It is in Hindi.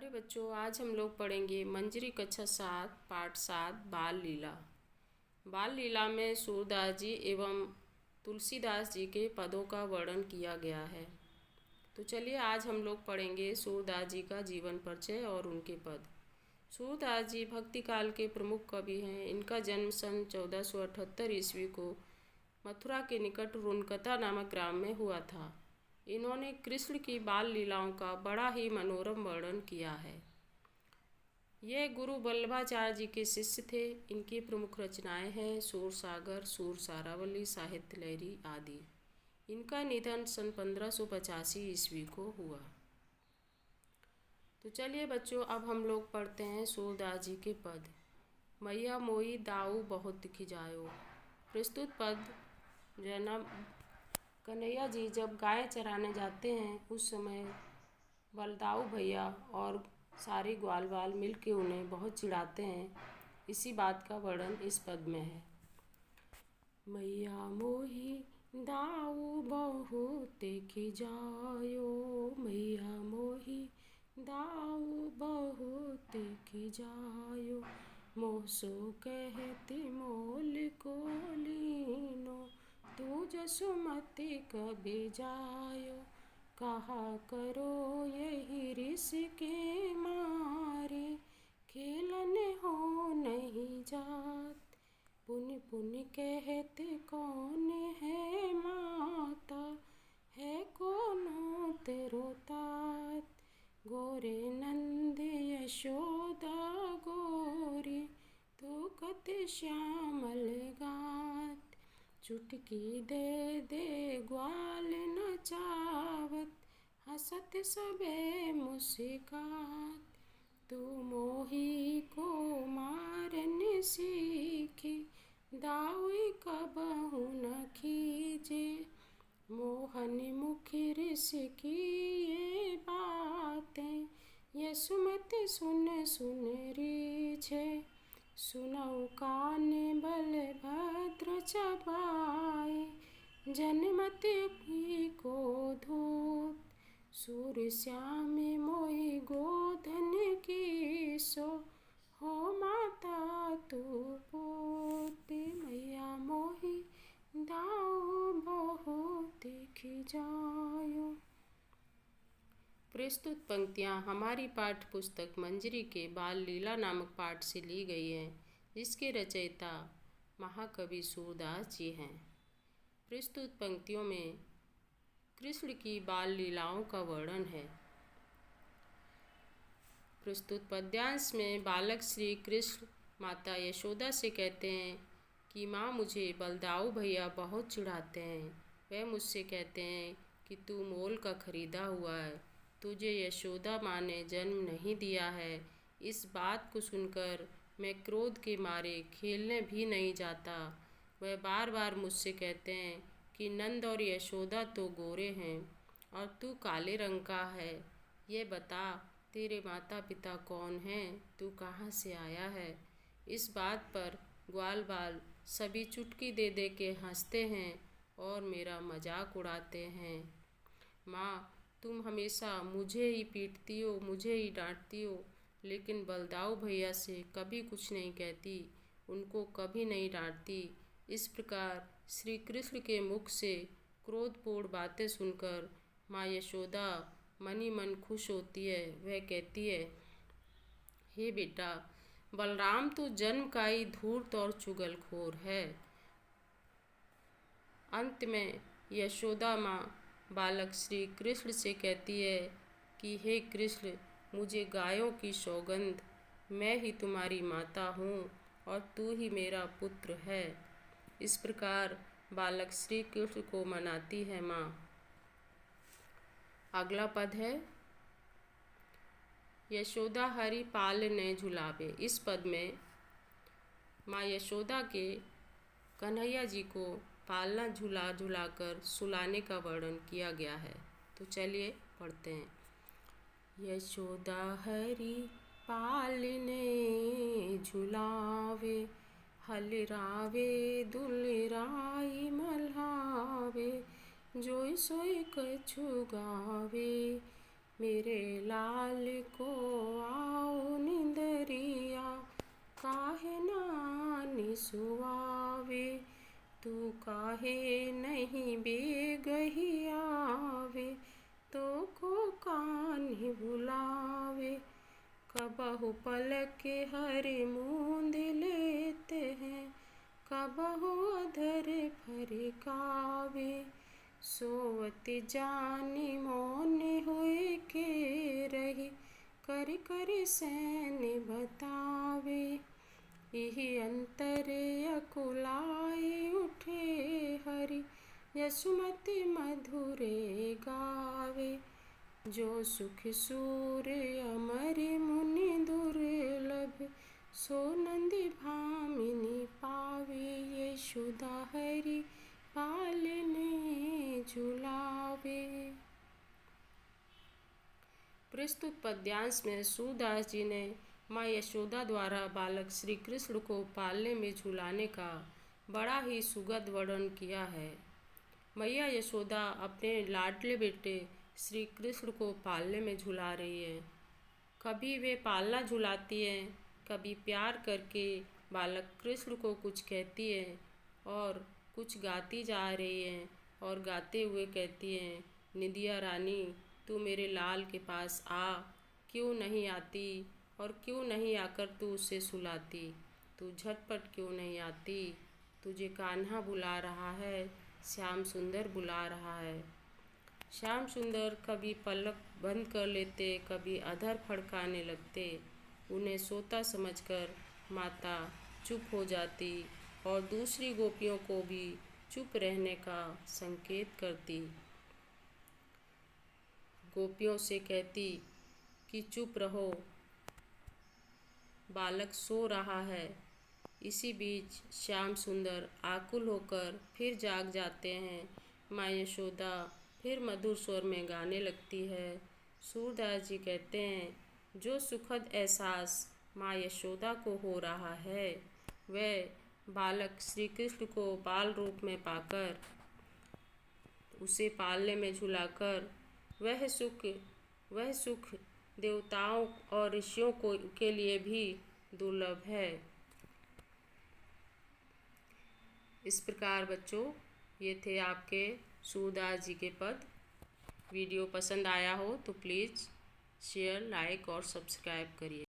अरे बच्चों, आज हम लोग पढ़ेंगे मंजरी कक्षा 7 पाठ 7 बाल लीला। बाल लीला में सूरदास जी एवं तुलसीदास जी के पदों का वर्णन किया गया है। तो चलिए आज हम लोग पढ़ेंगे सूरदास जी का जीवन परिचय और उनके पद। सूरदास जी भक्ति काल के प्रमुख कवि हैं। इनका जन्म सन 1478 ईस्वी को मथुरा के निकट रुनकता नामक ग्राम में हुआ था। इन्होंने कृष्ण की बाल लीलाओं का बड़ा ही मनोरम वर्णन किया है। ये गुरु वल्लभाचार्य जी के शिष्य थे। इनकी प्रमुख रचनाएं हैं सूरसागर, सूर सारावली, साहित्य लहरी आदि। इनका निधन सन 1585 ईस्वी को हुआ। तो चलिए बच्चों, अब हम लोग पढ़ते हैं सूरदास जी के पद। मैया मोई दाऊ बहुत खिजायो। प्रस्तुत पद जन्म कन्हैया जी जब गाय चराने जाते हैं उस समय बलदाऊ भैया और सारे ग्वाल बाल मिल के उन्हें बहुत चिढ़ाते हैं। इसी बात का वर्णन इस पद में है। मैया मोही दाऊ बहुत खिजायो, मैया मोही दाऊ बहुत खिजायो, मोसो कहती मोल को लीनो, तू जसुमति कभी जायो, कहा करो यही रिस के मारे, खेलन हो नहीं जात, पुन पुन कहते कौन है माता, है कोनो तेरो तात, गोरे नंद यशोदा गोरी, तू कत श्यामल गात, चुटकी दे दे ग्वाल नचावत, हसत सबे मुस्कात, तू मोही को मारन सीखी, दाऊई कबहु न खींचे, मोहन मुखी रिस की ये बातें, यसुमति सुन सुन रीछे, सुनऊ कान बलभद्र चबाए, जनमति की को धूत, सूर श्याम मोहि गोधन की सो, हो माता तू पूत, मैया मोहि दाऊ बहुत खिजायो। प्रस्तुत पंक्तियाँ हमारी पाठ्य पुस्तक मंजरी के बाल लीला नामक पाठ से ली गई हैं, जिसके रचयिता महाकवि सूरदास जी हैं। प्रस्तुत पंक्तियों में कृष्ण की बाल लीलाओं का वर्णन है। प्रस्तुत पद्यांश में बालक श्री कृष्ण माता यशोदा से कहते हैं कि माँ, मुझे बलदाऊ भैया बहुत चिढ़ाते हैं। वह मुझसे कहते हैं कि तू मोल का खरीदा हुआ है, तुझे यशोदा माँ ने जन्म नहीं दिया है। इस बात को सुनकर मैं क्रोध के मारे खेलने भी नहीं जाता। वह बार बार मुझसे कहते हैं कि नंद और यशोदा तो गोरे हैं और तू काले रंग का है। ये बता, तेरे माता पिता कौन हैं, तू कहाँ से आया है। इस बात पर ग्वाल बाल सभी चुटकी दे दे के हंसते हैं और मेरा मजाक उड़ाते हैं। माँ, तुम हमेशा मुझे ही पीटती हो, मुझे ही डांटती हो, लेकिन बलदाऊ भैया से कभी कुछ नहीं कहती, उनको कभी नहीं डांटती। इस प्रकार श्री कृष्ण के मुख से क्रोधपूर्ण बातें सुनकर माँ यशोदा मन ही मन खुश होती है। वह कहती है, हे बेटा, बलराम तो जन्म का ही धूर्त और चुगलखोर है। अंत में यशोदा माँ बालक श्री कृष्ण से कहती है कि हे कृष्ण, मुझे गायों की सौगंध, मैं ही तुम्हारी माता हूँ और तू ही मेरा पुत्र है। इस प्रकार बालक श्री कृष्ण को मनाती है माँ। अगला पद है यशोदा हरि पाल ने झुलावे। इस पद में माँ यशोदा के कन्हैया जी को पालना झुला झुलाकर सुलाने का वर्णन किया गया है। तो चलिए पढ़ते हैं। यशोदा हरि पालने झुलावे, हलरावे दुलराई मल्हावे, जोई सोई कछु गावे, मेरे लाल को नहीं सुआवे, तू काहे नहीं बेगही आवे, तो को कान्हे बुलावे। कबहु पलक के हरे मूंद लेते हैं, कबहु अधर फरकावे। सोवत जानी मौन हुए के रही, कर कर सैन बतावे। यही अंतर अकुलाए उठे हरि, यशुमति मधुरे गावे। जो सुख सूर अमर मुनि दुर्लभ, सो नंदी भामिनी पावे। यशोदा हरि पालने झुलावे। प्रस्तुत पद्यांश में सूरदास जी ने माँ यशोदा द्वारा बालक श्री कृष्ण को पालने में झुलाने का बड़ा ही सुगध वर्णन किया है। मैया यशोदा अपने लाडले बेटे श्री कृष्ण को पालने में झुला रही है। कभी वे पालना झुलाती है, कभी प्यार करके बालक कृष्ण को कुछ कहती है और कुछ गाती जा रही है और गाते हुए कहती है, निधिया रानी तू मेरे लाल के पास आ, क्यों नहीं आती और क्यों नहीं आकर तू उसे सुलाती। तू झटपट क्यों नहीं आती, तुझे कान्हा बुला रहा है, श्याम सुंदर बुला रहा है। श्याम सुंदर कभी पलक बंद कर लेते, कभी अधर फड़काने लगते। उन्हें सोता समझकर माता चुप हो जाती और दूसरी गोपियों को भी चुप रहने का संकेत करती। गोपियों से कहती कि चुप रहो, बालक सो रहा है। इसी बीच श्याम सुंदर आकुल होकर फिर जाग जाते हैं। माँ यशोदा फिर मधुर स्वर में गाने लगती है। सूरदास जी कहते हैं, जो सुखद एहसास माँ यशोदा को हो रहा है, वह बालक श्री कृष्ण को बाल रूप में पाकर उसे पालने में झुलाकर वह सुख देवताओं और ऋषियों के लिए भी दुर्लभ है। इस प्रकार बच्चों, ये थे आपके सूरदास जी के पद। वीडियो पसंद आया हो तो प्लीज़ शेयर, लाइक और सब्सक्राइब करिए।